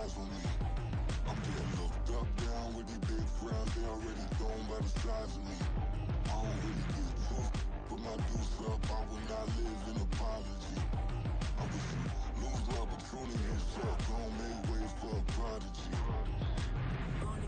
eyes on me. I'm getting looked up, down with these big frowns. They already thrown by the size of me. I don't really get too. Put my deuce up, I will not live in apology. I wish you lose the opportunity and shut. Don't make way for a prodigy.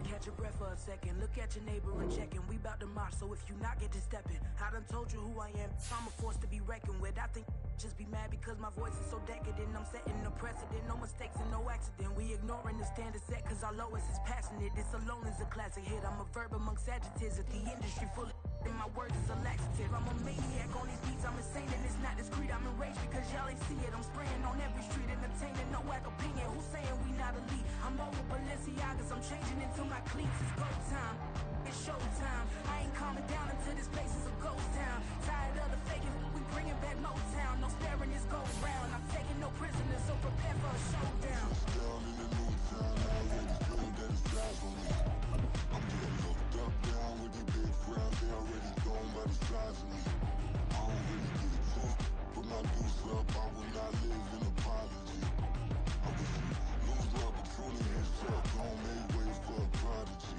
Catch your breath for a second. Look at your neighbor and check in. We bout to march, so if you not get to stepping, I done told you who I am. So I'm a force to be reckoned with. I think just be mad because my voice is so decadent. I'm setting a precedent. No mistakes and no accident. We ignoring the standard set cause our lowest is passionate. This alone is a classic hit. I'm a verb amongst adjectives. If the industry full of and my words is a laxative. I'm a maniac on these beats. I'm insane and it's not discreet. I'm enraged because y'all ain't see it. I'm spraying on every street, entertaining no whack opinion. Who's saying we not elite? I'm over Balenciagas. I'm changing into my cleats. It's go time. It's showtime. I ain't calming down until this place is a ghost town. Tired of the faking. We bringing back Motown. No sparing this goes round. I'm taking no prisoners, so prepare for a showdown. Down in the new town, I already feel that it's eyes on me. I'm getting looked up, down with these big frowns. They already thrown by the size of me. I don't really get too. Put my deuce up, I will not live in apology. I wish you lose the opportunity and shut. Don't make way for a prodigy.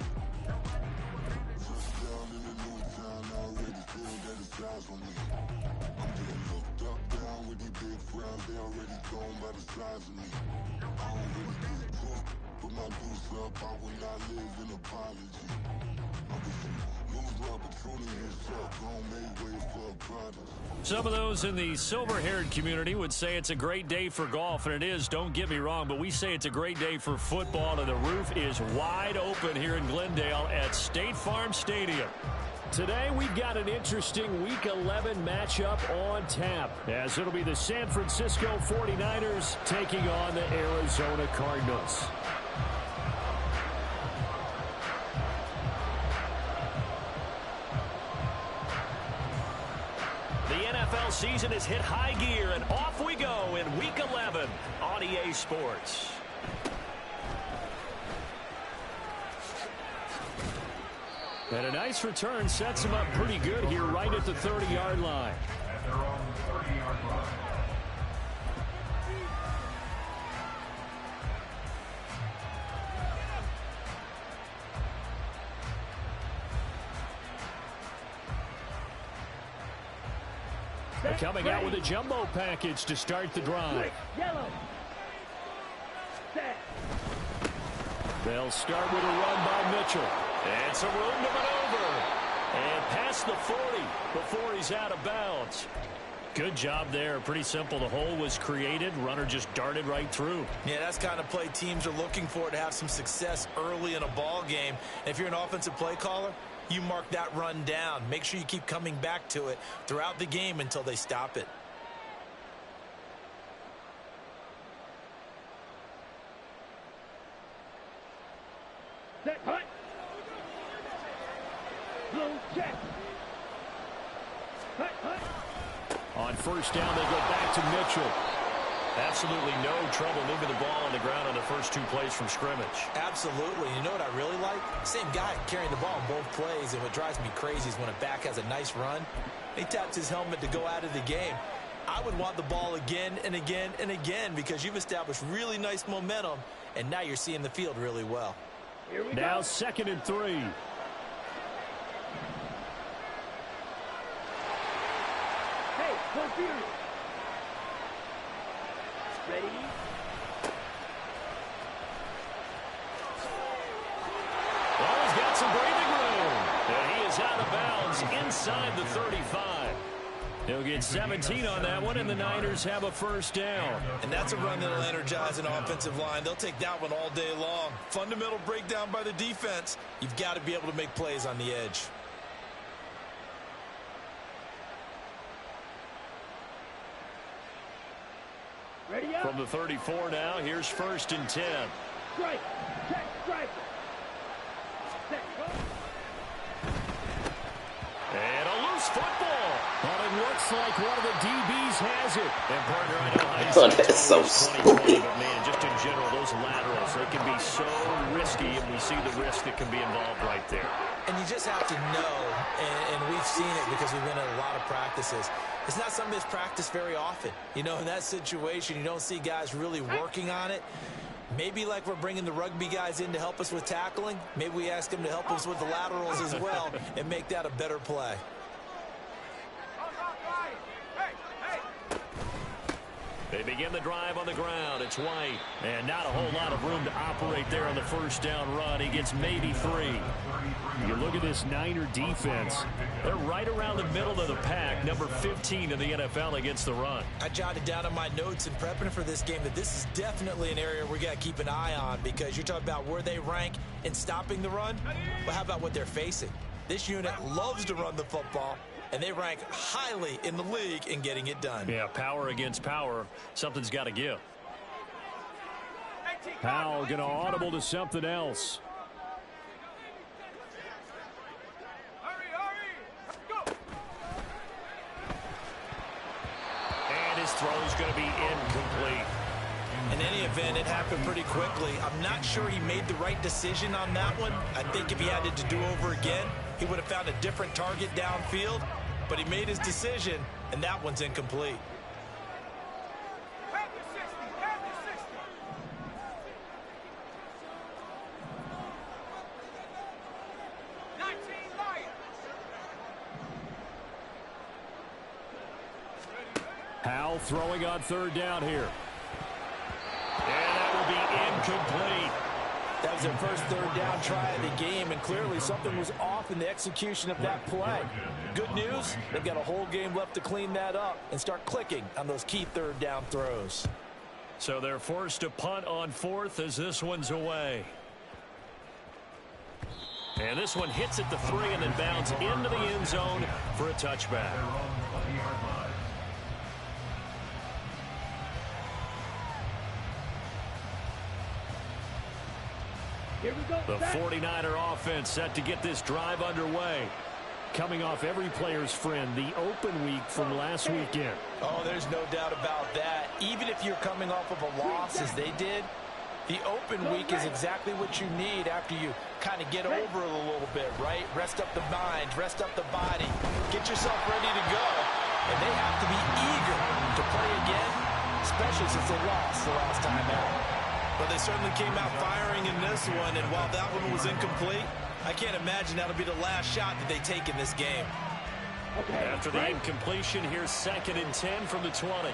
Just down in the new town, I already feel that it's eyes on me. I'm getting looked up, down with these big frowns. They already thrown by the size of me. I don't really get too. Put my deuce up, I will not live in apology. I wish you lose the opportunity and shut. Don't make way for a prodigy. Some of those in the silver-haired community would say it's a great day for golf, and it is, don't get me wrong, but we say it's a great day for football, and the roof is wide open here in Glendale at State Farm Stadium. Today, we've got an interesting Week 11 matchup on tap, as it'll be the San Francisco 49ers taking on the Arizona Cardinals. Season has hit high gear, and off we go in Week 11 on EA Sports. And a nice return sets him up pretty good here right at the 30-yard line. At their own 30-yard line. Coming out with a jumbo package to start the drive. Yellow. Set. They'll start with a run by Mitchell. And some room to maneuver. And past the 40 before he's out of bounds. Good job there. Pretty simple. The hole was created. Runner just darted right through. Yeah, that's the kind of play teams are looking for to have some success early in a ball game. And if you're an offensive play caller, you mark that run down. Make sure you keep coming back to it throughout the game until they stop it. Set, hut. Blue check. Hut, hut. On first down, they go back to Mitchell. Absolutely no trouble moving the ball on the ground on the first two plays from scrimmage. Absolutely. You know what I really like? Same guy carrying the ball in both plays, and what drives me crazy is when a back has a nice run, he taps his helmet to go out of the game. I would want the ball again and again and again because you've established really nice momentum, and now you're seeing the field really well. Here we now go. 2nd and 3. Hey, computer. Ready? Well, he's got some breathing room. And he is out of bounds inside the 35. He'll get 17 on that one, and the Niners have a first down. And that's a run that'll energize an offensive line. They'll take that one all day long. Fundamental breakdown by the defense. You've got to be able to make plays on the edge. Ready up. From the 34 now, here's 1st and 10. Strike. Check. Strike. Set. Go. And a loose football. But it looks like one of the DBs has it. And partner, I know how you Oh, that's so stupid. but man, just in general, those laterals, they can be so risky, and we see the risk that can be involved right there. And you just have to know, and we've seen it because we've been at a lot of practices. It's not something that's practiced very often. You know, in that situation, you don't see guys really working on it. Maybe like we're bringing the rugby guys in to help us with tackling, maybe we ask them to help us with the laterals as well and make that a better play. They begin the drive on the ground. It's White. And not a whole lot of room to operate there on the first down run. He gets maybe 3. You look at this Niner defense. They're right around the middle of the pack, number 15 in the NFL against the run. I jotted down in my notes in prepping for this game that this is definitely an area we got to keep an eye on, because you're talking about where they rank in stopping the run. Well, how about what they're facing? This unit loves to run the football, and they rank highly in the league in getting it done. Yeah, power against power. Something's got to give. Powell going to audible to something else. And his throw's going to be incomplete. In any event, it happened pretty quickly. I'm not sure he made the right decision on that one. I think if he had it to do over again, he would have found a different target downfield. But he made his decision, and that one's incomplete. Powell throwing on third down here. And that will be incomplete. That was their first third down try of the game, and clearly something was off in the execution of that play. Good news, they've got a whole game left to clean that up and start clicking on those key third down throws. So they're forced to punt on 4th as this one's away. And this one hits at the 3 and then bounds into the end zone for a touchback. Here we go. The 49er offense set to get this drive underway. Coming off every player's friend, the open week from last weekend. Oh, there's no doubt about that. Even if you're coming off of a loss as they did, the open week is exactly what you need after you kind of get over it a little bit, right? Rest up the mind, rest up the body, get yourself ready to go. And they have to be eager to play again, especially since they lost the last time out. But they certainly came out firing in this one, and while that one was incomplete, I can't imagine that'll be the last shot that they take in this game. After the incompletion, here's 2nd and 10 from the 20.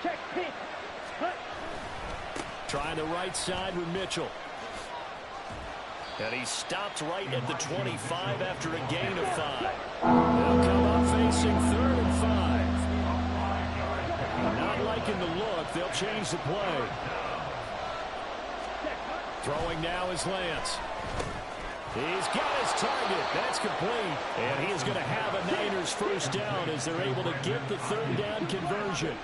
Check, pitch, cut. Trying the right side with Mitchell. And he stopped right at the 25 after a gain of 5. They'll come up facing 3rd and 5. Not liking the look. They'll change the play. Throwing now is Lance. He's got his target. That's complete. And he is going to have a Niners first down as they're able to get the third down conversion.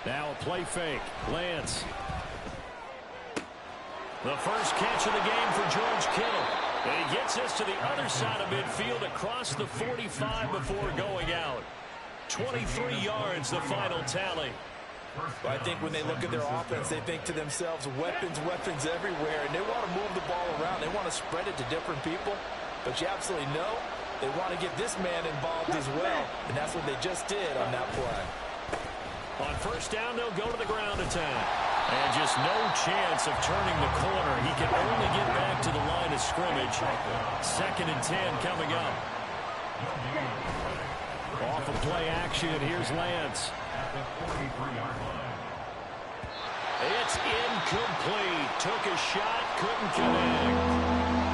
Now a play fake. Lance. The first catch of the game for George Kittle. And he gets us to the other side of midfield across the 45 before going out. 23 yards, the final tally. I think when they look at their offense, they think to themselves, weapons, weapons everywhere, and they want to move the ball around. They want to spread it to different people, but you absolutely know they want to get this man involved as well, and that's what they just did on that play. On first down, they'll go to the ground attack. And just no chance of turning the corner. He can only get back to the line of scrimmage. 2nd and 10 coming up. Off of play action, here's Lance. It's incomplete. Took a shot, couldn't connect.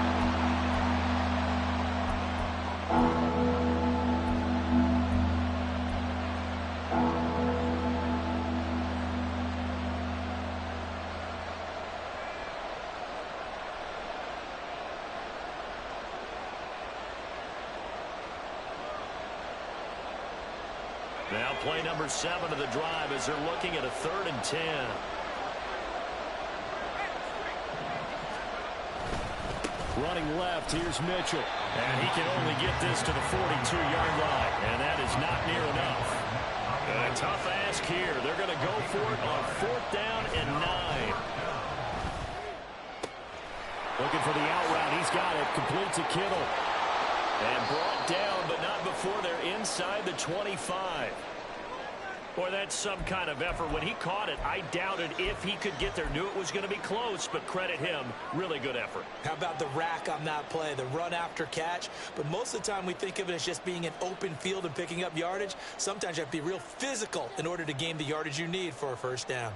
Now play number 7 of the drive as they're looking at a 3rd and 10. Running left, here's Mitchell. And he can only get this to the 42-yard line, and that is not near enough. A tough ask here. They're going to go for it on 4th down and 9. Looking for the out route. He's got it. Complete to Kittle. And brought down, but not before they're inside the 25. Boy, that's some kind of effort. When he caught it, I doubted if he could get there. Knew it was going to be close, but credit him. Really good effort. How about the rack on that play, the run after catch? But most of the time we think of it as just being an open field and picking up yardage. Sometimes you have to be real physical in order to gain the yardage you need for a first down.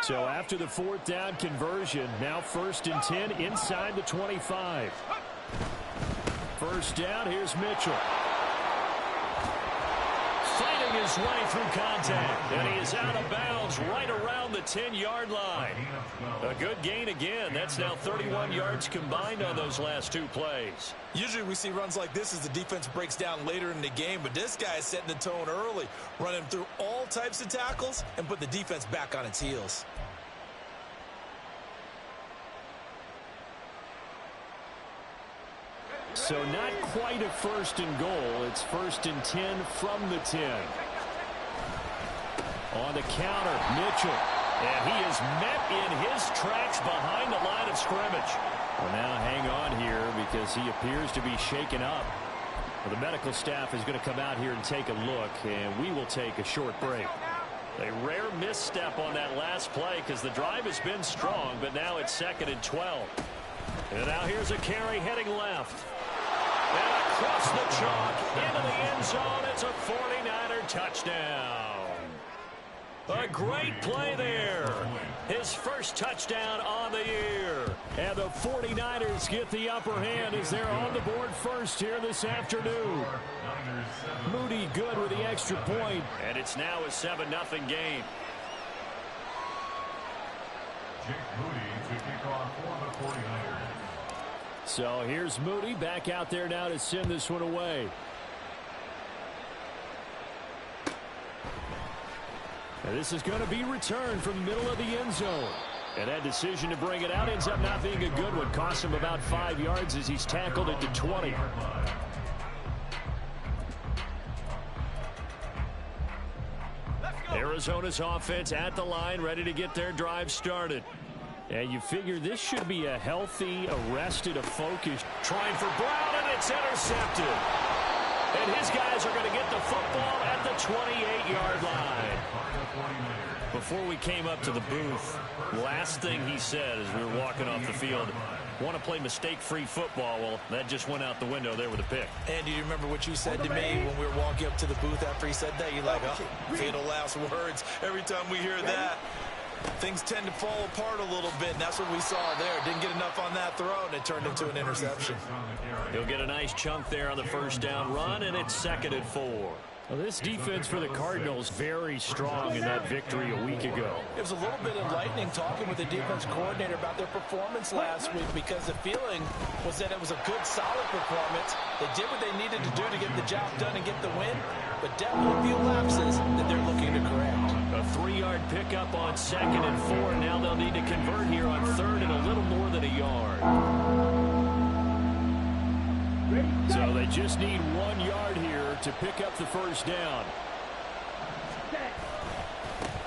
So after the 4th down conversion, now 1st and 10 inside the 25. First down, here's Mitchell. Fighting his way through contact, and he is out of bounds right around the 10-yard line. A good gain again. That's now 31 yards combined on those last 2 plays. Usually we see runs like this as the defense breaks down later in the game, but this guy is setting the tone early, running through all types of tackles and put the defense back on its heels. So not quite a 1st and goal. It's 1st and 10 from the 10. On the counter, Mitchell. And he is met in his tracks behind the line of scrimmage. Well, now hang on here because he appears to be shaken up. Well, the medical staff is going to come out here and take a look, and we will take a short break. A rare misstep on that last play because the drive has been strong, but now it's 2nd and 12. And now here's a carry heading left. And across the chalk into the end zone. It's a 49er touchdown. A great play there. His first touchdown on the year. And the 49ers get the upper hand as they're on the board first here this afternoon. Moody good with the extra point. And it's now a 7-0 game. Jake Moody to kick off for the 49ers. So here's Moody back out there now to send this one away. And this is going to be returned from the middle of the end zone. And that decision to bring it out ends up not being a good one. Cost him about 5 yards as he's tackled it to 20. Arizona's offense at the line, ready to get their drive started. And you figure this should be a healthy, arrested, a focused. Trying for Brown, and it's intercepted. And his guys are going to get the football at the 28-yard line. Before we came up to the booth, last thing he said as we were walking off the field, want to play mistake-free football. Well, that just went out the window there with a pick. And do you remember what you said to me when we were walking up to the booth after he said that? You're like, oh, fatal last words. Every time we hear that, things tend to fall apart a little bit, and that's what we saw there. Didn't get enough on that throw, and it turned into an interception. He'll get a nice chunk there on the first down run, and it's 2nd and 4. Well, this defense for the Cardinals very strong in that victory a week ago. It was a little bit enlightening talking with the defense coordinator about their performance last week because the feeling was that it was a good, solid performance. They did what they needed to do to get the job done and get the win, but definitely a few lapses that they're looking to correct. A 3-yard pickup on 2nd and 4. Now they'll need to convert here on 3rd and a little more than a yard. So they just need 1 yard here to pick up the first down.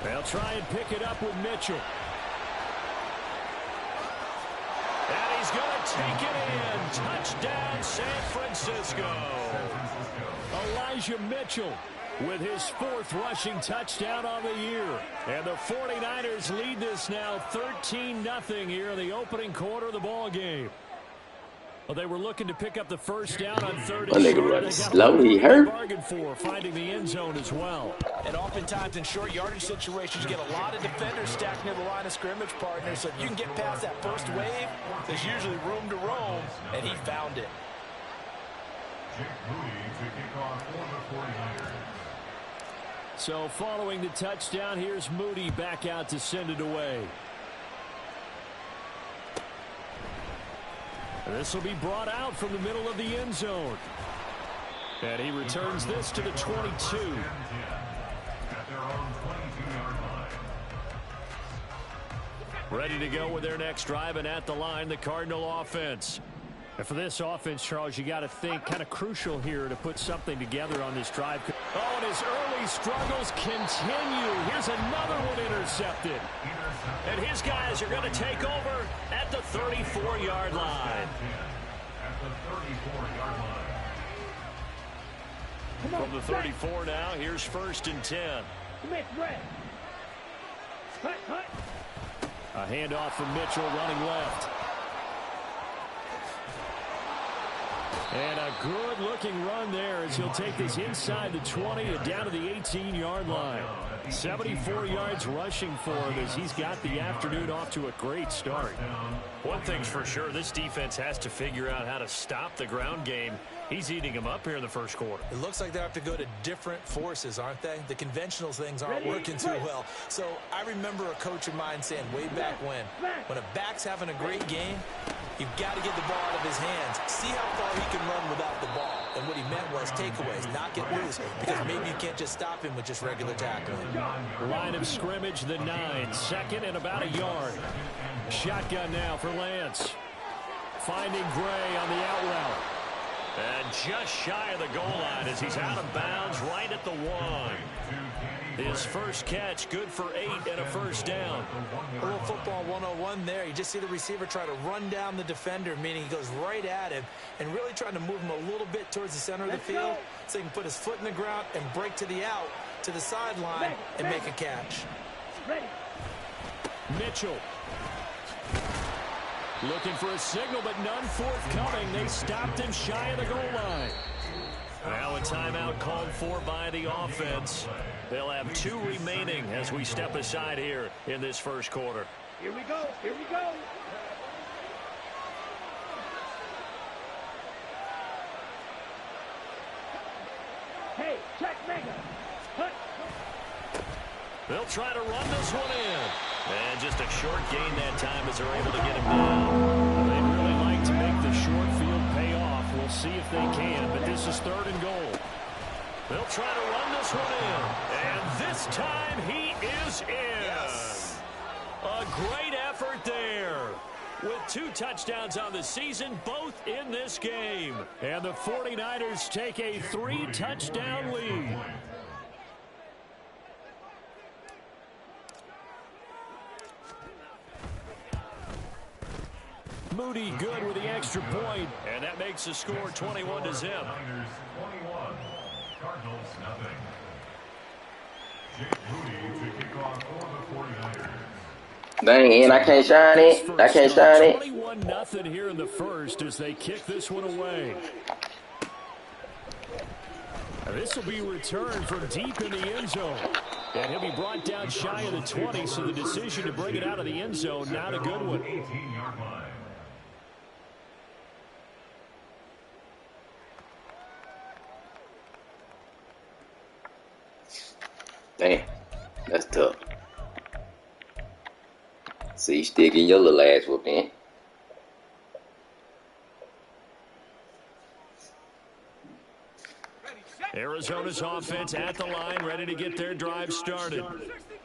They'll try and pick it up with Mitchell. And he's going to take it in. Touchdown, San Francisco. Elijah Mitchell with his 4th rushing touchdown on the year. And the 49ers lead this now 13-0 here in the opening quarter of the ball game. Well, they were looking to pick up the first down on 3rd and short. They slowly here. Bargain for finding the end zone as well. And oftentimes in short yardage situations, you get a lot of defenders stacked near the line of scrimmage partners. So if you can get past that first wave, there's usually room to roam, and he found it. Jake Moody to kick off for the 49ers. So following the touchdown, here's Moody back out to send it away. This will be brought out from the middle of the end zone. And he returns this to the 22. At their own 22-yard line. Ready to go with their next drive, and at the line, the Cardinal offense. And for this offense, Charles, you got to think kind of crucial here to put something together on this drive. Oh, and his early struggles continue. Here's another one intercepted. And his guys are going to take over at the 34-yard line. At the 34-yard line. From the 34 now, here's 1st and 10. A handoff from Mitchell running left. And a good-looking run there as he'll take this inside the 20 and down to the 18-yard line. 74 yards rushing for him as he's got the afternoon off to a great start. One thing's for sure, this defense has to figure out how to stop the ground game. He's eating them up here in the first quarter. It looks like they have to go to different forces, aren't they? The conventional things aren't working too well. So I remember a coach of mine saying way back when a back's having a great game, you've got to get the ball out of his hands. See how far he can run without the ball. And what he meant was takeaways, not get loose, because maybe you can't just stop him with just regular tackling. Line of scrimmage, the 9. 2nd and about a yard. Shotgun now for Lance. Finding Gray on the out route. And just shy of the goal line as he's out of bounds right at the 1. His first catch, good for 8 and a first down. A little football 101 there. You just see the receiver try to run down the defender, meaning he goes right at him and really trying to move him a little bit towards the center of the field so he can put his foot in the ground and break to the out, to the sideline, and make a catch. Mitchell. Looking for a signal, but none forthcoming. They stopped him shy of the goal line. Now a timeout called for by the offense. They'll have 2 remaining as we step aside here in this first quarter. Here we go. Here we go. Hey, check mega. Hut. They'll try to run this one in. And just a short gain that time as they're able to get him down. They'd really like to make the short field pay off. We'll see if they can, but this is 3rd and goal. They'll try to run this one in. And this time he is in. Yes. A great effort there. With 2 touchdowns on the season, both in this game. And the 49ers take a 3-touchdown lead. Moody good with the extra point, and that makes the score 21-0. Niners 21, Cardinals nothing. Jake Moody to kick off for the 49ers. Dang, and I can't shine it. I can't shine it. 21-0 here in the first as they kick this one away. This will be returned from deep in the end zone. And he'll be brought down shy of the 20, so the decision to bring it out of the end zone, not a good one. 18-yard line. Damn, that's tough. See, sticking your little ass whoop in. Arizona's offense at the line, ready to get their drive started.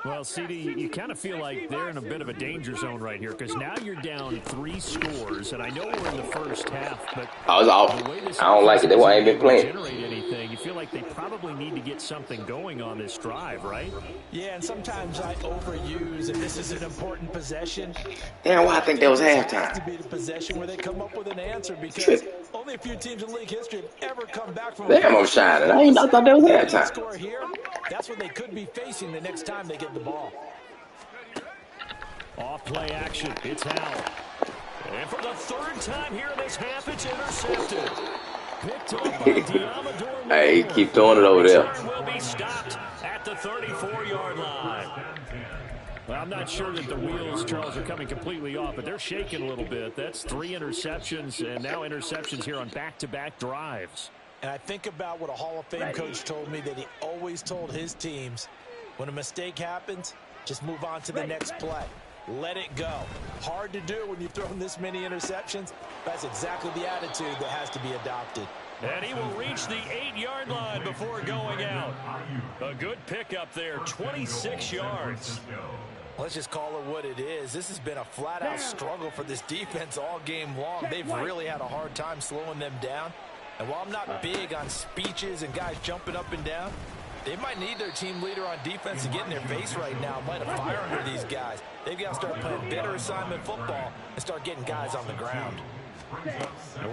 Well, CD, you kind of feel like they're in a bit of a danger zone right here because now you're down 3 scores, and I know we're in the first half, but I was off. I don't like it. That's why I ain't been playing. Generate anything. You feel like they probably need to get something going on this drive, right? Yeah, and sometimes I overuse if this is an important possession. Damn, why I think that was It has halftime. to be the possession where they come up with an answer because only a few teams in league history have ever come back from Damn, I'm shining. I thought that was halftime. score here. That's what they could be facing the next time they get the ball. Off play action. It's Howell. And for the 3rd time here in this half, it's intercepted. Picked up by Diamador. Hey, keep throwing it over there. Return will be stopped at the 34-yard line. Well, I'm not sure that the wheels, Charles, are coming completely off, but they're shaking a little bit. That's 3 interceptions, and now interceptions here on back-to-back drives. And I think about what a Hall of Fame coach told me that he always told his teams, when a mistake happens, just move on to the next play. Let it go. Hard to do when you've thrown this many interceptions. That's exactly the attitude that has to be adopted. And he will reach the 8-yard line before going out. A good pickup there, 26 yards. Let's just call it what it is. This has been a flat-out struggle for this defense all game long. They've really had a hard time slowing them down. And while I'm not big on speeches and guys jumping up and down, they might need their team leader on defense to get in their face right now, light a fire under these guys. They've got to start playing better assignment football and start getting guys on the ground.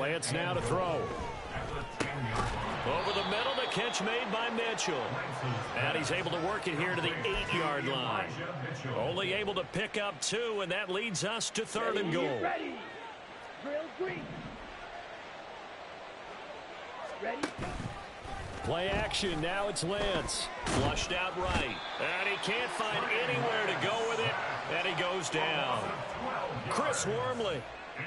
Lance now to throw. Over the middle, the catch made by Mitchell. And he's able to work it here to the 8-yard line. Only able to pick up 2, and that leads us to 3rd and goal. Ready. Drill green. Ready. Play action. Now it's Lance. Flushed out right. And he can't find anywhere to go with it. And he goes down. Chris Wormley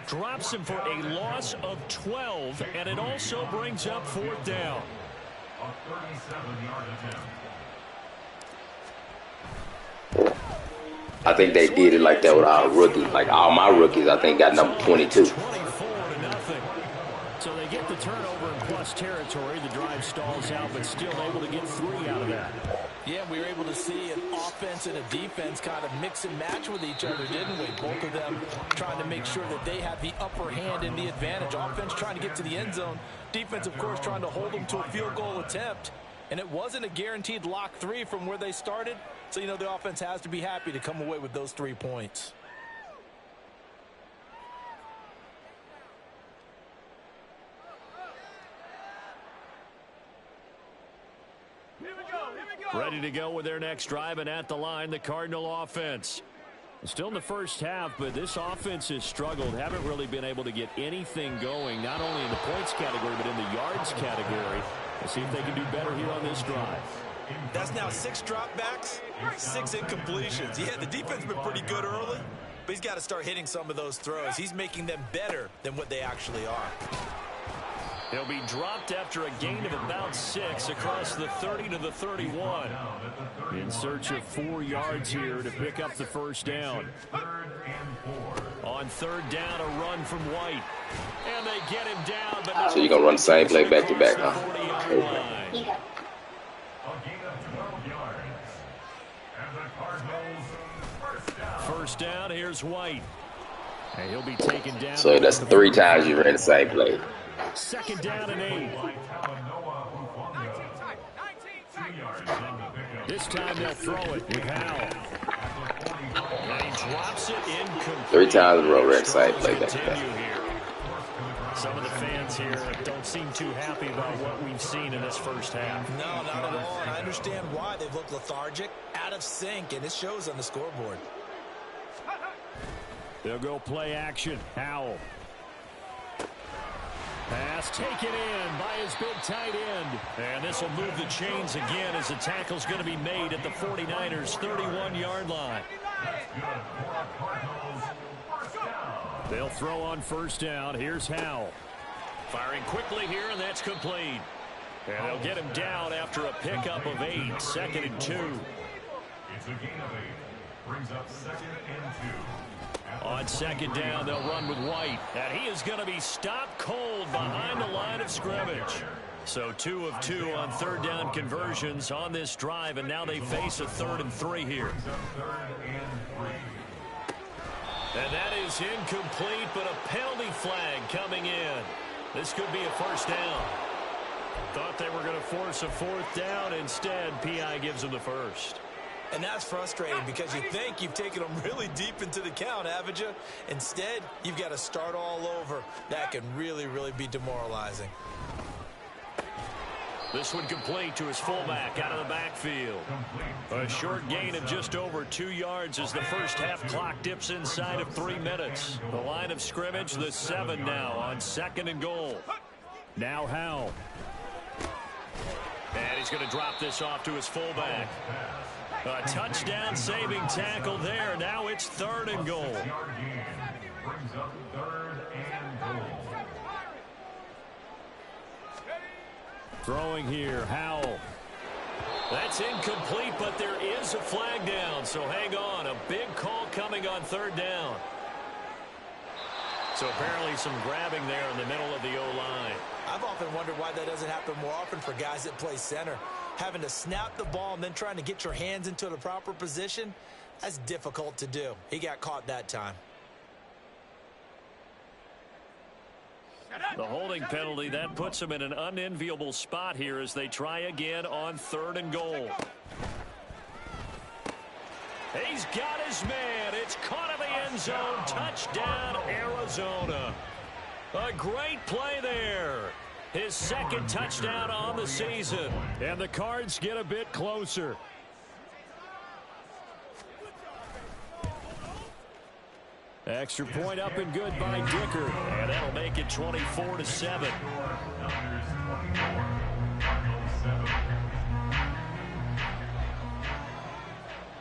drops him for a loss of 12, and it also brings up 4th down. A 37-yard attempt. I think they did it like that with our rookies. Like all my rookies, I think got number 22. 24-0. So they get the turnover in plus territory. The drive stalls out, but still able to get 3 out of that. Yeah, we were able to see an offense and a defense kind of mix and match with each other, didn't we? Both of them trying to make sure that they have the upper hand and the advantage. Offense trying to get to the end zone. Defense, of course, trying to hold them to a field goal attempt. And it wasn't a guaranteed lock 3 from where they started. So, you know, the offense has to be happy to come away with those 3 points. Ready to go with their next drive, and at the line, the Cardinal offense. Still in the first half, but this offense has struggled. Haven't really been able to get anything going, not only in the points category, but in the yards category. Let's see if they can do better here on this drive. That's now 6 dropbacks, 6 incompletions. Yeah, the defense has been pretty good early, but he's got to start hitting some of those throws. He's making them better than what they actually are. He'll be dropped after a gain of about 6 across the 30 to the 31. In search of 4 yards here to pick up the first down. On 3rd down, a run from White. And they get him down. But So you're going to run the same play back to back, huh? A gain of 12 yards. And the Cardinals first down. First down, here's White. And he'll be taken down. So that's 3 times you ran the same play. 2nd down and 8. This time they'll throw it with Howell. And he drops it incomplete. 3 times in a row ran the same play back to back. Some of the fans here don't seem too happy about what we've seen in this first half. No, not at all. And I understand why. They've looked lethargic, out of sync, and it shows on the scoreboard. They'll go play action. Howell. Pass taken in by his big tight end. And this will move the chains again as the tackle's going to be made at the 49ers' 31-yard line. They'll throw on first down. Here's Howell. Firing quickly here, and that's complete. And they'll get him down after a pickup of 8. 2nd and 2. It's a gain of 8. Brings up 2nd and 2. On 2nd down, they'll run with White. And he is going to be stopped cold behind the line of scrimmage. So 2 of 2 on 3rd down conversions on this drive, and now they face a 3rd and 3 here. And that is incomplete, but a penalty flag coming in. This could be a first down. Thought they were going to force a 4th down. Instead, P.I. gives them the first. And that's frustrating because you think you've taken them really deep into the count, haven't you? Instead, you've got to start all over. That can really, really be demoralizing. This one complete to his fullback out of the backfield. A short gain of just over 2 yards as the first half clock dips inside of 3 minutes. The line of scrimmage, the 7 now on 2nd and goal. Now Howell. And he's going to drop this off to his fullback. A touchdown saving tackle there. Now it's 3rd and goal. Brings up 3rd and goal. Throwing here, Howell. That's incomplete, but there is a flag down, so hang on. A big call coming on 3rd down. So apparently some grabbing there in the middle of the O-line. I've often wondered why that doesn't happen more often for guys that play center. Having to snap the ball and then trying to get your hands into the proper position, That's difficult to do. He got caught that time. The holding penalty, that puts him in an unenviable spot here as they try again on 3rd and goal. He's got his man. It's caught in the end zone. Touchdown, Arizona. A great play there. His 2nd touchdown on the season. And the Cards get a bit closer. Extra point up and good by Dicker. And that'll make it 24-7.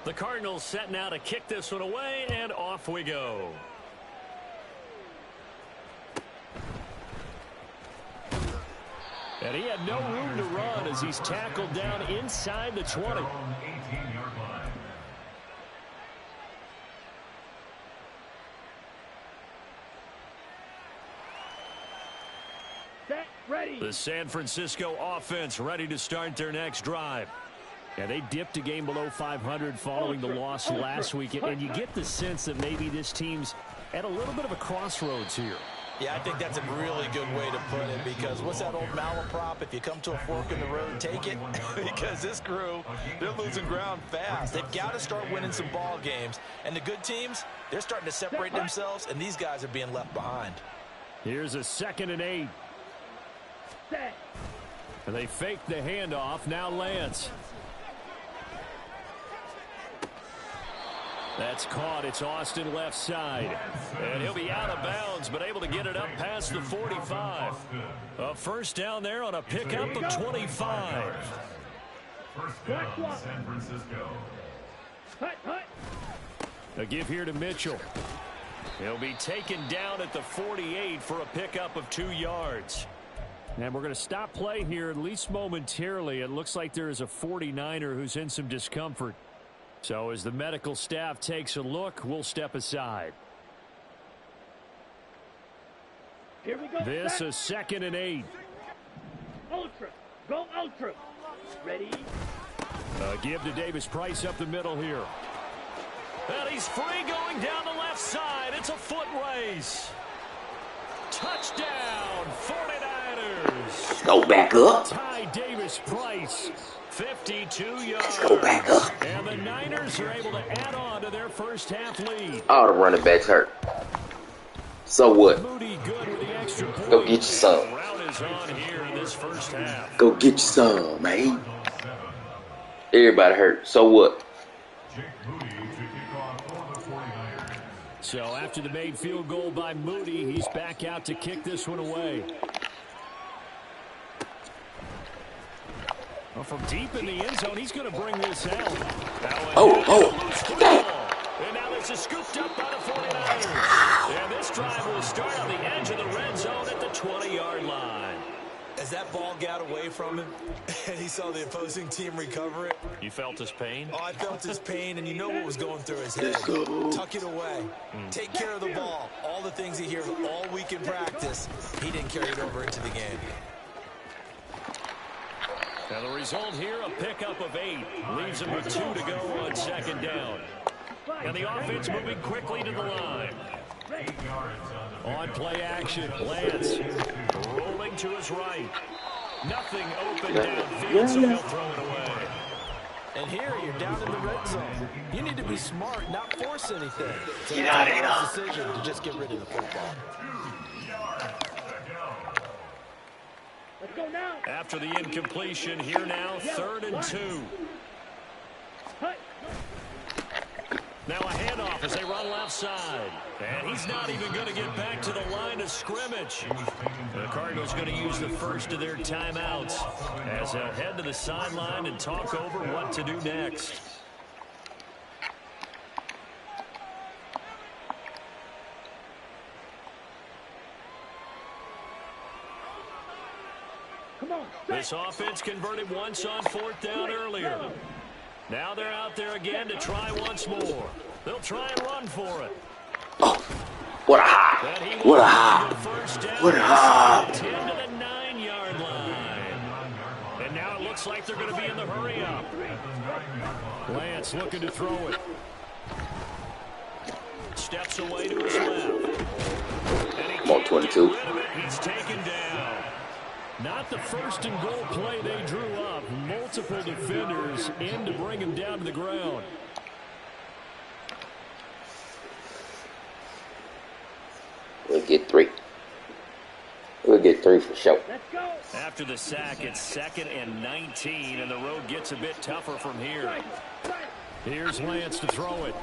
The Cardinals set now to kick this one away, and off we go. And he had no room to run as he's tackled down inside the 20. Set, ready. The San Francisco offense ready to start their next drive. Yeah, they dipped a game below 500 following the loss last week, and you get the sense that maybe this team's at a little bit of a crossroads here. Yeah, I think that's a really good way to put it, because what's that old malaprop? If you come to a fork in the road, take it. Because this crew, they're losing ground fast. They've got to start winning some ball games. And the good teams, they're starting to separate themselves, and these guys are being left behind. Here's a 2nd and 8. Set. And they fake the handoff. Now Lance. That's caught. It's Austin left side. And he'll be out of bounds, but able to get it up past the 45. A first down there on a pickup of 25. First down, San Francisco. Hut, hut. A give here to Mitchell. He'll be taken down at the 48 for a pickup of 2 yards. And we're going to stop play here, at least momentarily. It looks like there is a 49er who's in some discomfort. So as the medical staff takes a look, we'll step aside. Here we go. This set. is 2nd and 8. Ultra. Go ultra. Ready. Give to Davis Price up the middle here. And he's free going down the left side. It's a foot race. Touchdown, 49ers. Go back up. Ty Davis Price. 52 yards. Let's go back up. And the Niners are able to add on to their first half lead. All the running backs hurt. So what? Moody good with the extra point. Go get you some. Route is on here in this first half. Go get you some, man. Everybody hurt. So what? Jake Moody to kick off for the 49ers. So after the made field goal by Moody, he's back out to kick this one away. Well, from deep in the end zone, he's going to bring this out. And now this is scooped up by the 49ers. And this drive will start on the edge of the red zone at the 20-yard line. As that ball got away from him, and he saw the opposing team recover it. You felt his pain? Oh, I felt his pain, and you know what was going through his head. Tuck it away. Take care of the ball. All the things he hears all week in practice, he didn't carry it over into the game. Now the result here, a pickup of 8. Leaves him with 2 to go on 2nd down. And the offense moving quickly to the line. On play action, Lance rolling to his right. Nothing open downfield, so he'll throw it away. And here you're down in the red zone. You need to be smart, not force anything. So Get out of here. it's a decision to just get rid of the football. Let's go now. After the incompletion, here now, 3rd and 2. Hut. Now a handoff as they run left side. And he's not even going to get back to the line of scrimmage. The Cardinals going to use the first of their timeouts as they'll head to the sideline and talk over what to do next. Come on. This offense converted once on 4th down earlier. Now they're out there again to try once more. They'll try and run for it. Oh, what a hop. What a hop. What a hop. 10 to the 9-yard line. And now it looks like they're going to be in the hurry up. Lance looking to throw it. steps away to his left. I'm on 22. He's taken down. Not the first and goal play they drew up. Multiple defenders in to bring him down to the ground. We'll get 3. We'll get 3 for sure. Let's go. After the sack, it's 2nd and 19, and the road gets a bit tougher from here. Here's Lance to throw it.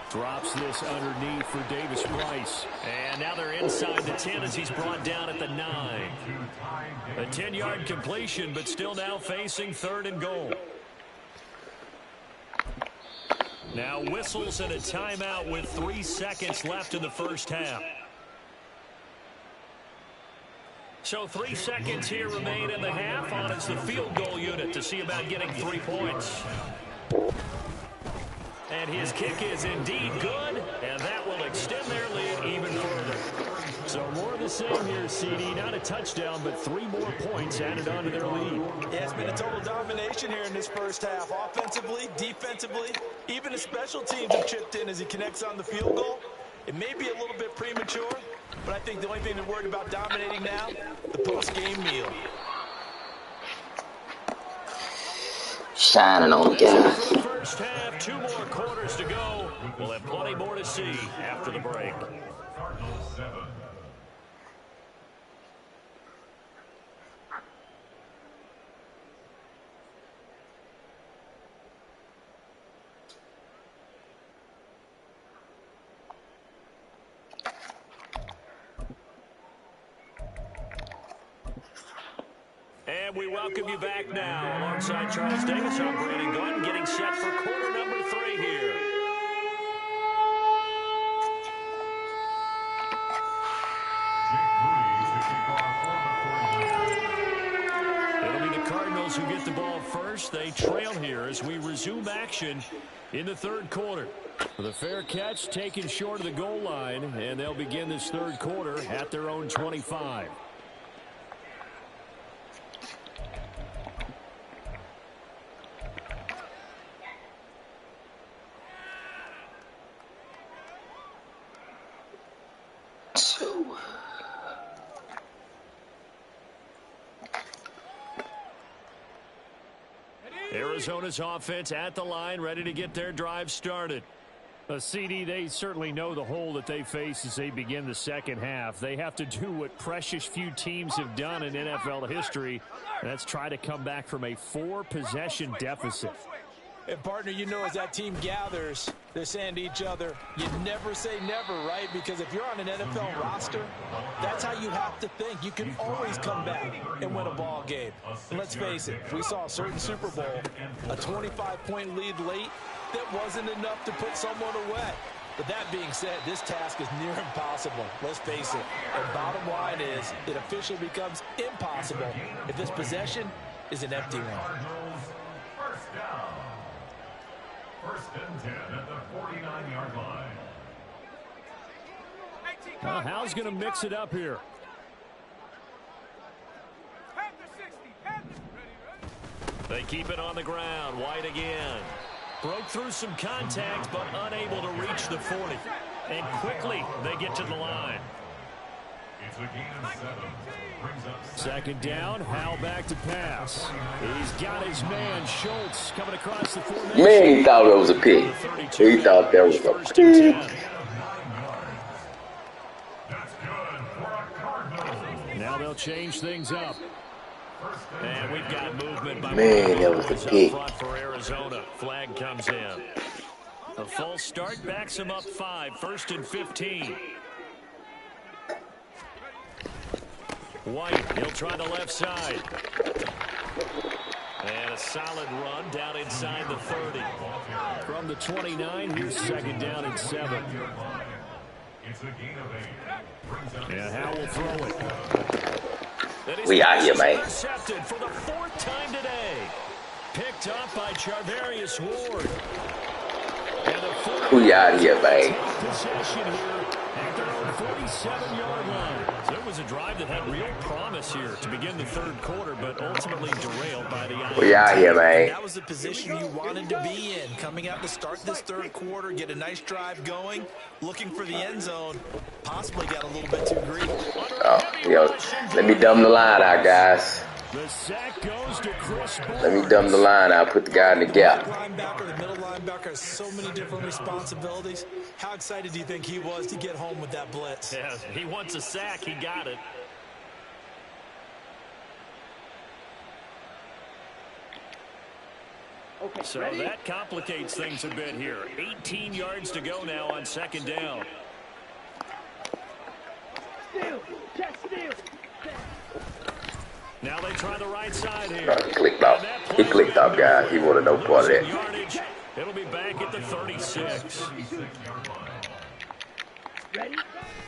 Drops this underneath for Davis Price. And now they're inside the 10 as he's brought down at the 9. A 10-yard completion, but still now facing 3rd and goal. Now whistles and a timeout with 3 seconds left in the first half. So 3 seconds here remain in the half. On is the field goal unit to see about getting 3 points. And his kick is indeed good, and that will extend their lead even further. So more of the same here, CD. Not a touchdown, but 3 more points added on to their lead. Yeah, it's been a total domination here in this first half. Offensively, defensively, even the special teams have chipped in as he connects on the field goal. It may be a little bit premature, but I think the only thing they're worried about dominating now, the post-game meal. Shining on guys. First half, 2 more quarters to go. We'll have plenty more to see after the break. Cardinals 7. And we welcome you back now. Alongside Charles Davis, I'm Brandon Gunn, getting set for quarter number 3 here. It'll be the Cardinals who get the ball first. They trail here as we resume action in the 3rd quarter. With a fair catch taken short of the goal line, and they'll begin this 3rd quarter at their own 25. Arizona's offense at the line, ready to get their drive started. CD, they certainly know the hole that they face as they begin the second half. They have to do what precious few teams have done in NFL history, and that's try to come back from a 4-possession deficit. And, partner, you know as that team gathers, they're saying to each other, you never say never, right? Because if you're on an NFL roster, that's how you have to think. You can always come back and win a ball game. And let's face it, we saw a certain Super Bowl, a 25-point lead late, that wasn't enough to put someone away. But that being said, this task is near impossible. Let's face it. And bottom line is, it officially becomes impossible if this possession is an empty one. First down. 1st and 10 at the 49-yard line. Well, Hal's going to mix it up here. They keep it on the ground. White again. Broke through some contact, but unable to reach the 40. And quickly, they get to the line. It's a gain of 7. Brings up 2nd down, Hal back to pass. He's got his man, Schultz, coming across the formation. Man, he thought it was a pick. He thought that was a pick. Now they'll change things up. And we've got movement by Man, that was a pick. for Arizona. Flag comes in. A false start backs him up 5. 1st and 15. White, he'll try the left side. And a solid run down inside the 30. From the 29, here's 2nd down and 7. It's a gain of 8. And Hal will throw it. We out here, man. Intercepted for the 4th time today. Picked up by Charvarius Ward. We out here, man. Possession here at their own 47-yard line. So it was a drive that had real promise here to begin the third quarter, but ultimately derailed by the INT. We out here, man. That was the position you wanted to be in. Coming out to start this third quarter, get a nice drive going, looking for the end zone. Possibly got a little bit too greedy. Oh, yo, let me dumb the line out, guys. The sack goes to Chris Board. Let me dumb the line out, put the guy in the gap. The middle linebacker has so many different responsibilities. How excited do you think he was to get home with that blitz? Yeah, he wants a sack. He got it. Okay, So ready? that complicates things a bit here. 18 yards to go now on second down. Steal. Check steal. Now they try the right side here. He clicked off. He clicked off, guys. He wanted no part of that. Yardage. It'll be back at the 36. Ready?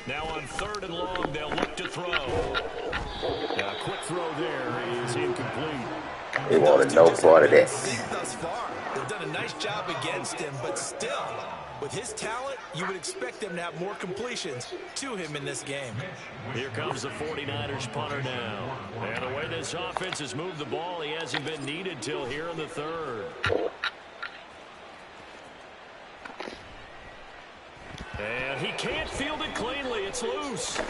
Now on third and long, they'll look to throw. A quick throw there is incomplete. He wanted no part of that. Thus far, they've done a nice job against him, but still, with his talent, you would expect them to have more completions to him in this game. Here comes the 49ers punter now. And the way this offense has moved the ball, he hasn't been needed till here in the third. And he can't field it cleanly. It's loose.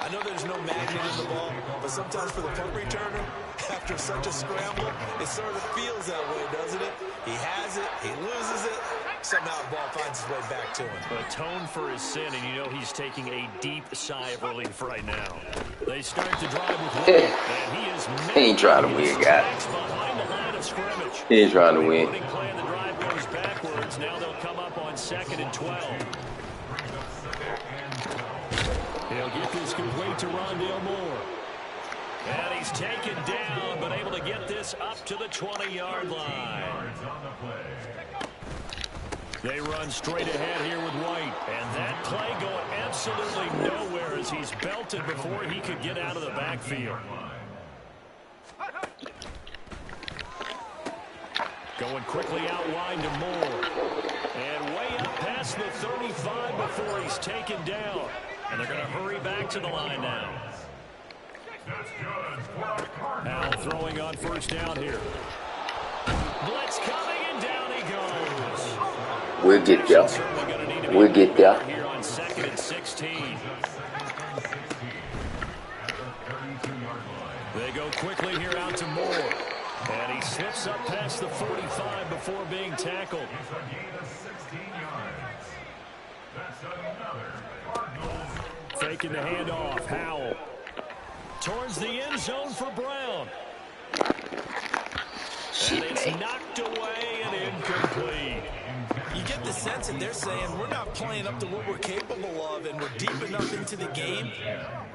I know there's no magnet in the ball, but sometimes for the punt returner, after such a scramble, it sort of feels that way, doesn't it? He has it, he loses it, somehow the ball finds its way back to him. Atone for his sin, and you know he's taking a deep sigh of relief right now. They start to drive with one, and he is He ain't trying to win, guys. behind the line of scrimmage. He ain't trying to win. Opening play of the drive goes backwards. Now they'll come up on 2nd and 12. He'll get this complete to Rondale Moore. And he's taken down, but able to get this up to the 20-yard line. They run straight ahead here with White. And that play going absolutely nowhere as he's belted before he could get out of the backfield. Going quickly out wide to Moore. And way up past the 35 before he's taken down. And they're going to hurry back to the line now. Now throwing on first down here. Blitz coming, and down he goes. We'll get there. We'll get there. Here on 2nd and 16. They go quickly here out to Moore. And he slips up past the 45 before being tackled. Faking the handoff. Howell. Towards the end zone for Brown. And it's knocked away and incomplete. You get the sense that they're saying we're not playing up to what we're capable of, and we're deep enough into the game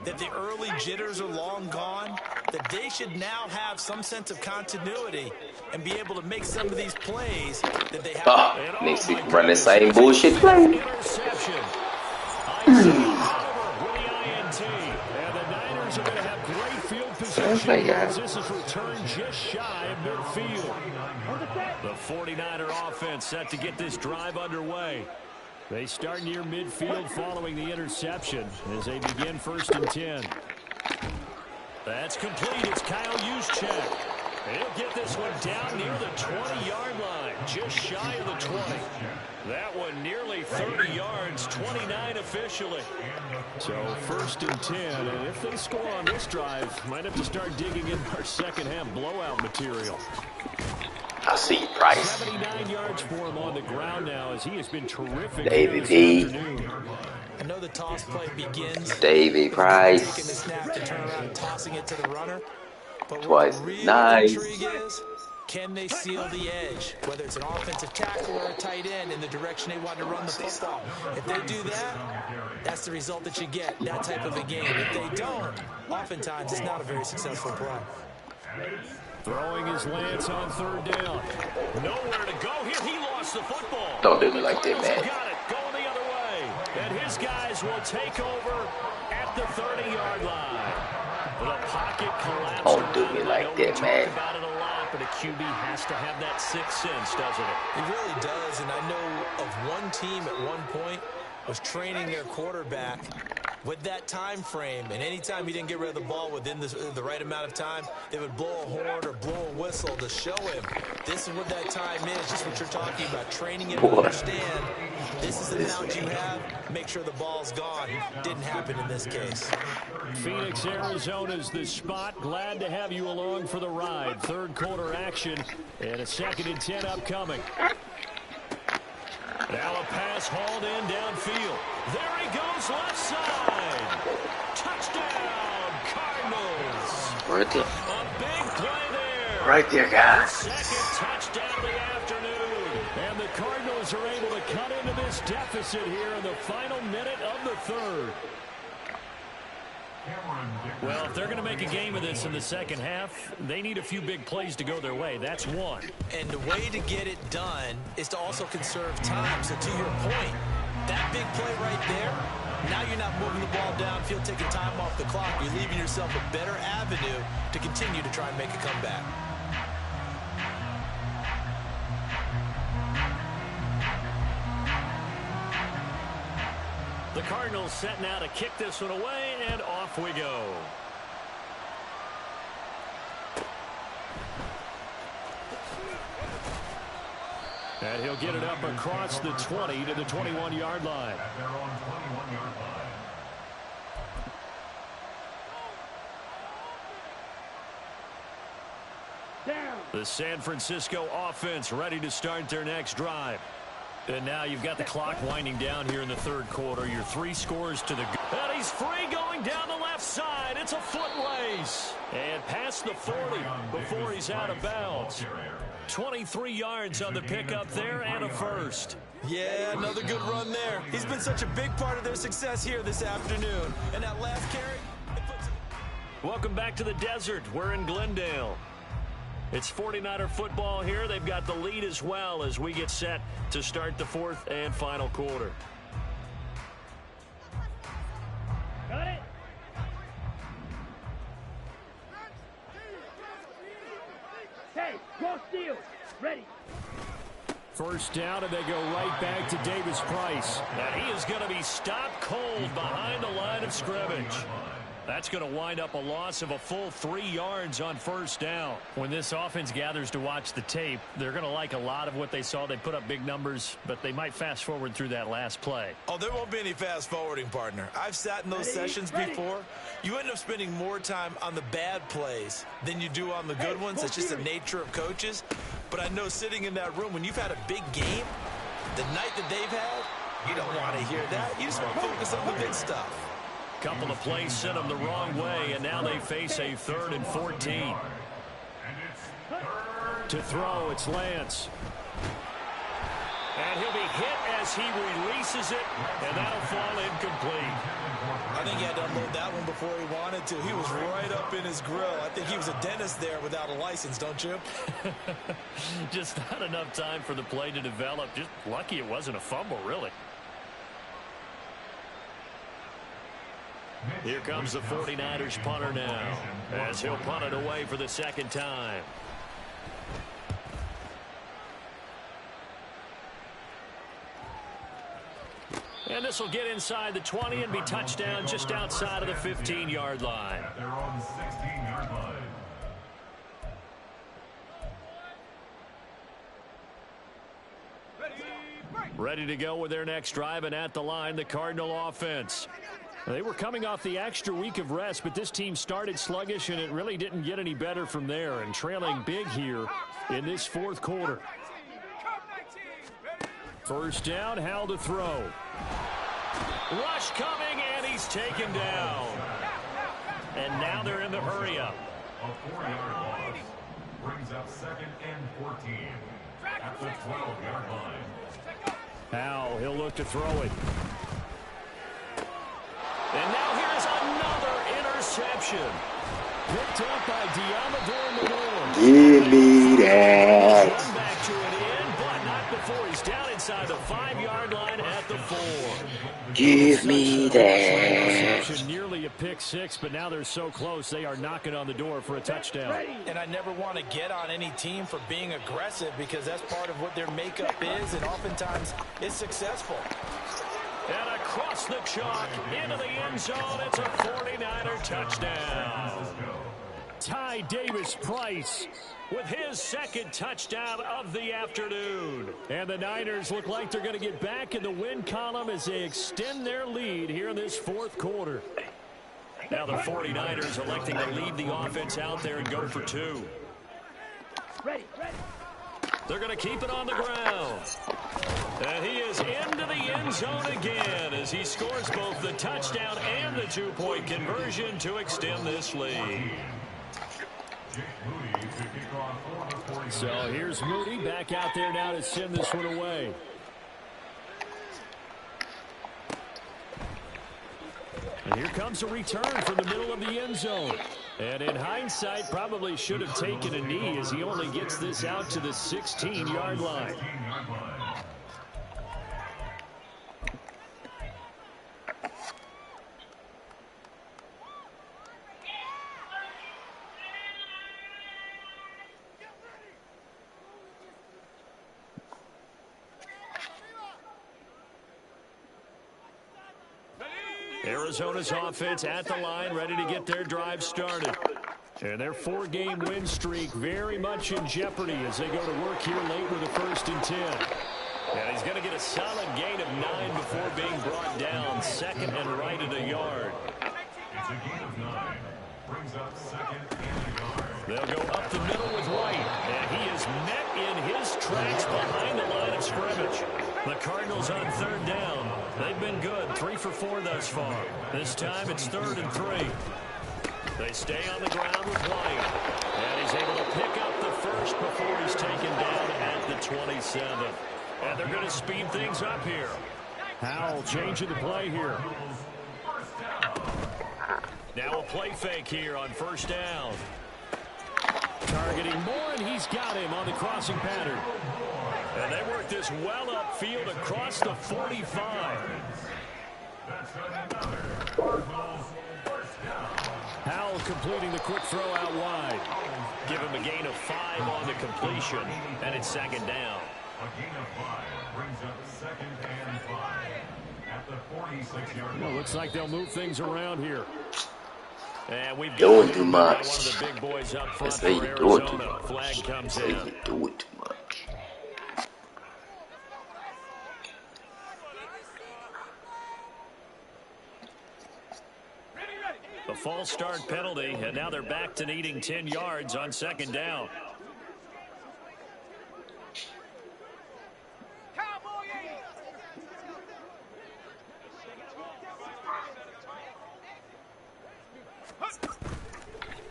that the early jitters are long gone, that they should now have some sense of continuity and be able to make some of these plays that they have. Next week, run the same bullshit play. Interception. With the INT. And the Niners are going to have great field position as this is returned just shy of midfield. The 49er offense set to get this drive underway. They start near midfield following the interception as they begin 1st and 10. That's complete. It's Kyle Juszczyk. He'll get this one down near the 20-yard line, just shy of the 20. That one nearly 30 yards, 29 officially. So 1st and 10, and if they score on this drive, might have to start digging in our second half blowout material. I see Price. 79 yards for him on the ground now as he has been terrific. Davey P. I know the toss play begins. Davey Price. Taking the snap to turn around and tossing it to the runner. But Twice. what the real Nice. intrigue is, can they seal the edge? Whether it's an offensive tackle or a tight end in the direction they want to run the football. If they do that, that's the result that you get, that type of a game. If they don't, oftentimes it's not a very successful play. Throwing his lance on 3rd down. Nowhere to go here. He lost the football. Don't do me like that, man. Got it. Going the other way. And his guys will take over at the 30-yard line. But a pocket collapse. Don't do me like that, man. About it a lot, but a QB has to have that sixth sense, doesn't it? It really does, and I know of one team at one point was training their quarterback with that time frame, and anytime he didn't get rid of the ball within the right amount of time, they would blow a horn or blow a whistle to show him this is what that time is, just what you're talking about, training him to understand this is the amount you have, make sure the ball's gone. Didn't happen in this case. Phoenix, Arizona's the spot. Glad to have you along for the ride. Third quarter action and a 2nd and 10 upcoming. Now a pass hauled in downfield. There he goes, left side. Touchdown, Cardinals. Right there. A big play there. Right there, guys. Second touchdown of the afternoon. And the Cardinals are able to cut into this deficit here in the final minute of the third. Well, if they're going to make a game of this in the second half, they need a few big plays to go their way. That's one. And the way to get it done is to also conserve time. So to your point, that big play right there, now you're not moving the ball downfield, taking time off the clock. You're leaving yourself a better avenue to continue to try and make a comeback. The Cardinals set now to kick this one away, and off we go. And he'll get it up across the 20 to the 21-yard line. At their own 21-yard line. Down. The San Francisco offense ready to start their next drive. And now you've got the clock winding down here in the third quarter. Your 3 scores to the good. And he's free going down the left side. It's a foot race. And past the 40 before he's out of bounds. 23 yards on the pickup there and a first. Yeah, another good run there. He's been such a big part of their success here this afternoon. And that last carry, it puts him... Welcome back to the desert. We're in Glendale. It's 49er football here. They've got the lead as well as we get set to start the fourth and final quarter. Got it. Hey, go steal. Ready. First down, and they go right back to Davis Price. And he is going to be stopped cold behind the line of scrimmage. That's going to wind up a loss of a full 3 yards on first down. When this offense gathers to watch the tape, they're going to like a lot of what they saw. They put up big numbers, but they might fast forward through that last play. Oh, there won't be any fast forwarding, partner. I've sat in those sessions before. You end up spending more time on the bad plays than you do on the good ones. It's just the nature of coaches. But I know sitting in that room, when you've had a big game, the night that they've had, you don't want to hear that. You just want to focus on the big stuff. Couple of plays sent them the wrong way, and now they face a 3rd and 14. To throw, it's Lance. And he'll be hit as he releases it, and that'll fall incomplete. I think he had to unload that one before he wanted to. He was right up in his grill. I think he was a dentist there without a license, don't you? Just not enough time for the play to develop. Just lucky it wasn't a fumble, really. Here comes the 49ers punter now, as he'll punt it away for the second time. And this will get inside the 20 and be touchdown just outside of the 15-yard line. At their own 16-yard line. Ready to go with their next drive, and at the line, the Cardinal offense. They were coming off the extra week of rest, but this team started sluggish, and it really didn't get any better from there, and trailing big here in this fourth quarter. First down, Howell to throw. Rush coming, and he's taken down. And now they're in the hurry-up. A 4-yard loss brings up 2nd and 14 at the 12-yard line. Howell, he'll look to throw it. And now here's another interception. Picked up by Diamador Manor. Give me that. Run back to it in, but not before he's down inside the 5-yard line at the 4. Give me that. Nearly a pick six, but now they're so close they are knocking on the door for a touchdown. And I never want to get on any team for being aggressive because that's part of what their makeup is, and oftentimes it's successful. And across the chalk, into the end zone, it's a 49er touchdown. Ty Davis-Price with his second touchdown of the afternoon. And the Niners look like they're going to get back in the win column as they extend their lead here in this fourth quarter. Now the 49ers electing to leave the offense out there and go for two. Ready. They're going to keep it on the ground. And he is into the end zone again as he scores both the touchdown and the two-point conversion to extend this lead. So here's Moody back out there now to send this one away. And here comes a return from the middle of the end zone. And in hindsight, probably should have taken a knee as he only gets this out to the 16-yard line. Arizona's offense at the line, ready to get their drive started. And their four-game win streak very much in jeopardy as they go to work here late with a 1st and 10. And he's going to get a solid gain of 9 before being brought down, second and right at a yard. It's a gain of 9. Brings up second and a yard. They'll go up the middle with White. And he is met in his tracks behind the line of scrimmage. The Cardinals on 3rd down. They've been good, 3 for 4 thus far. This time it's 3rd and 3. They stay on the ground with White. And he's able to pick up the first before he's taken down at the 27. And they're going to speed things up here. Howell changing the play here. Now a play fake here on 1st down. Targeting Moore, and he's got him on the crossing pattern. And they work this well upfield across the 45. Howell completing the quick throw out wide. Give him a gain of 5 on the completion, and it's 2nd down. A gain of 5 brings up 2nd and 5 at the 46-yard line. Well, looks like they'll move things around here. And we've got Doing too much. one of the big boys up front Say for you doing too Arizona. much. Flag comes Say in. you do it too much. A false start penalty, and now they're back to needing 10 yards on 2nd down.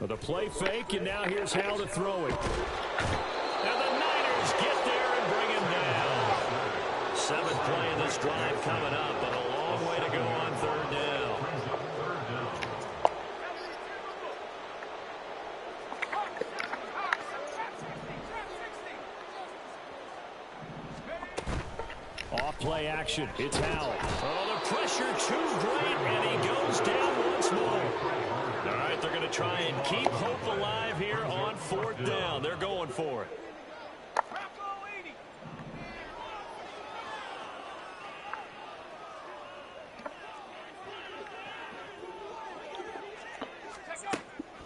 With a play fake, and now here's Howell to throw it. And the Niners get there and bring him down. 7th play of this drive coming up, but a long way to go on 3rd down. Off play action. It's Howell. Oh, the pressure too great, and he goes down once more. All right, they're going to try and keep hope alive here on 4th down. They're going for it.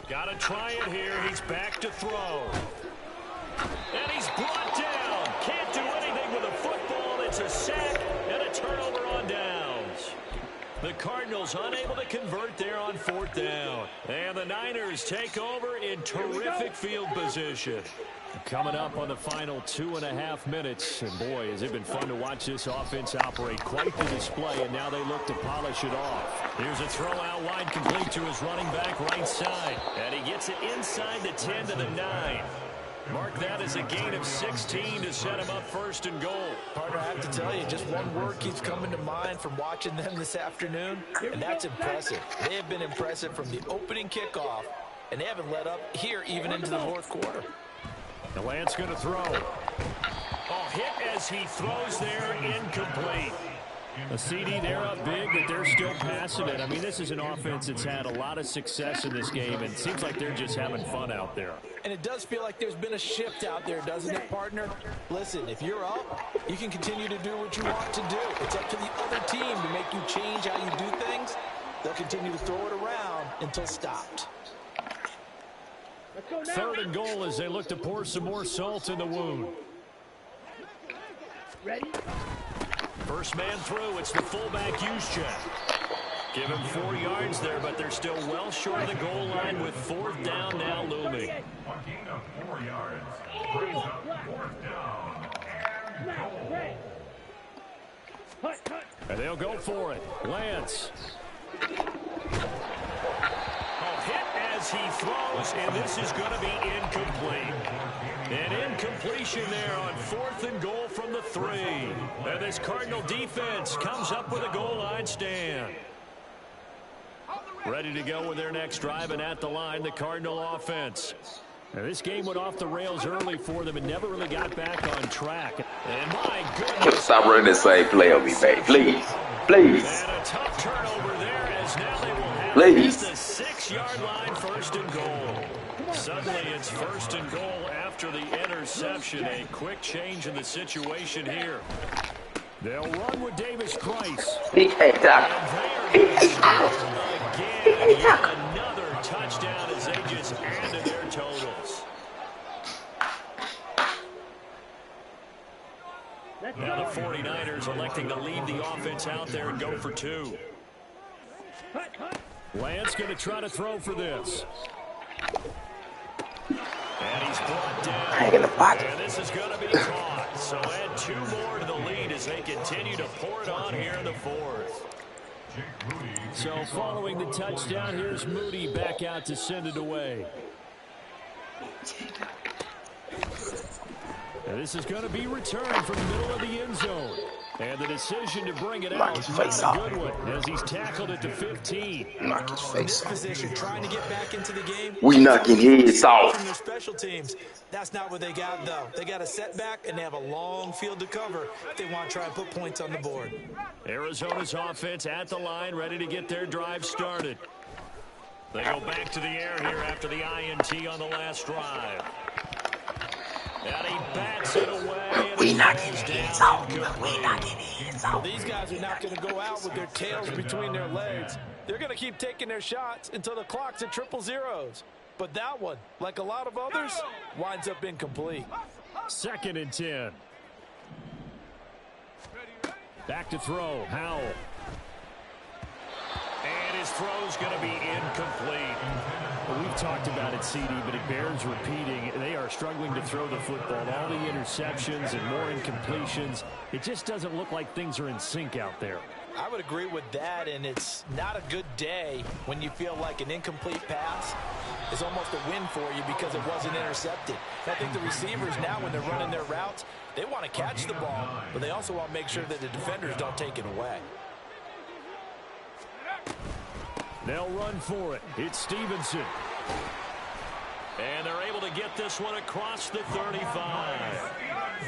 Got to try it here. He's back to throw. And he's brought down. Can't do anything with a football. It's a sack and a turnover on downs. The Cardinals unable to convert there on 4th down. And the Niners take over in terrific field position. Coming up on the final 2.5 minutes. And boy, has it been fun to watch this offense operate. Quite the display, and now they look to polish it off. Here's a throw out wide, complete to his running back right side. And he gets it inside the 10 to the 9. Mark that as a gain of 16 to set him up 1st and goal. Partner, I have to tell you, just one word keeps coming to mind from watching them this afternoon, and that's impressive. They have been impressive from the opening kickoff, and they haven't let up here even into the 4th quarter. The Lance going to throw. Oh, hit as he throws there, incomplete. A CD, they're up big, but they're still passing it. I mean, this is an offense that's had a lot of success in this game, and it seems like they're just having fun out there. And it does feel like there's been a shift out there, doesn't it, partner? Listen, if you're up, you can continue to do what you want to do. It's up to the other team to make you change how you do things. They'll continue to throw it around until stopped. 3rd and goal as they look to pour some more salt in the wound. Ready? First man through, it's the fullback Juszczyk. Give him 4 yards there, but they're still well short of the goal line with 4th down now looming. A gain of 4 yards. Brings up 4th down and goal. And they'll go for it. Lance. Hit as he throws, and this is going to be incomplete. An incompletion there on 4th and goal from the 3. And this Cardinal defense comes up with a goal line stand. Ready to go with their next drive, and at the line, the Cardinal offense. Now, this game went off the rails early for them and never really got back on track. And my goodness. Stop running the same play on me, babe. Please. Please. And a tough turnover there as now they will have Please. the 6-yard line, 1st and goal. Suddenly it's 1st and goal after the interception. A quick change in the situation here. They'll run with Davis Price. He can't talk. He can't talk. Again, yet another touchdown as they just add to their totals. Now the 49ers electing to leave the offense out there and go for 2. Lance going to try to throw for this. And he's brought down. Hang in the pocket. And this is going to be caught. So add 2 more to the lead as they continue to pour it on here in the 4th. So following the touchdown, here's Moody back out to send it away. And this is going to be returned from the middle of the end zone. And the decision to bring it out is not a good one as he's tackled it to 15. Knock his face off. Position, trying to get back into the game. We knocking heads off. From their special teams. That's not what they got, though. They got a setback, and they have a long field to cover if they want to try and put points on the board. Arizona's offense at the line, ready to get their drive started. They go back to the air here after the INT on the last drive. And he bats it away. We knocking heads off. We knocking heads off. These guys are not going to go out with their tails between their legs. They're going to keep taking their shots until the clock's at 000. But that one, like a lot of others, winds up incomplete. 2nd and 10. Back to throw. Howell. And his throw's going to be incomplete. Well, we've talked about it, CD, but it bears repeating. They are struggling to throw the football. All the interceptions and more incompletions. It just doesn't look like things are in sync out there. I would agree with that, and it's not a good day when you feel like an incomplete pass is almost a win for you because it wasn't intercepted. And I think the receivers now, when they're running their routes, they want to catch the ball, but they also want to make sure that the defenders don't take it away. They'll run for it. It's Stevenson. And they're able to get this one across the 35.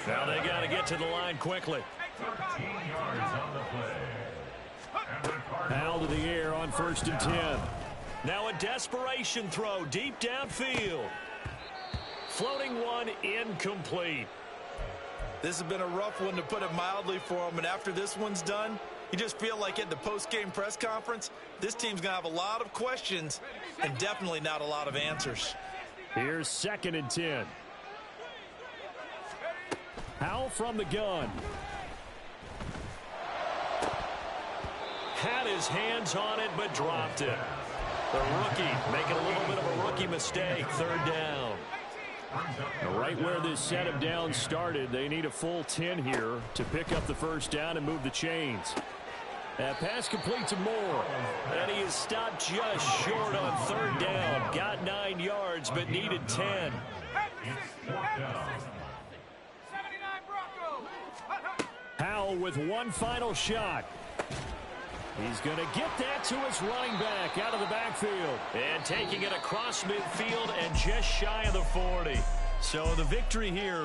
Now they got to get to the line quickly. 13 yards on the play. Howell to the air on 1st and 10. Now a desperation throw deep downfield. Floating one incomplete. This has been a rough one, to put it mildly, for them. And after this one's done, you just feel like at the post-game press conference, this team's going to have a lot of questions and definitely not a lot of answers. Here's 2nd and 10. Howell from the gun. Had his hands on it, but dropped it. The rookie making a little bit of a rookie mistake. 3rd down. Right where this set of downs started, they need a full 10 here to pick up the 1st down and move the chains. That pass complete to Moore. And he is stopped just short on 3rd down. Got 9 yards, but needed 10. Howell with one final shot. He's going to get that to his running back out of the backfield. And taking it across midfield and just shy of the 40. So the victory here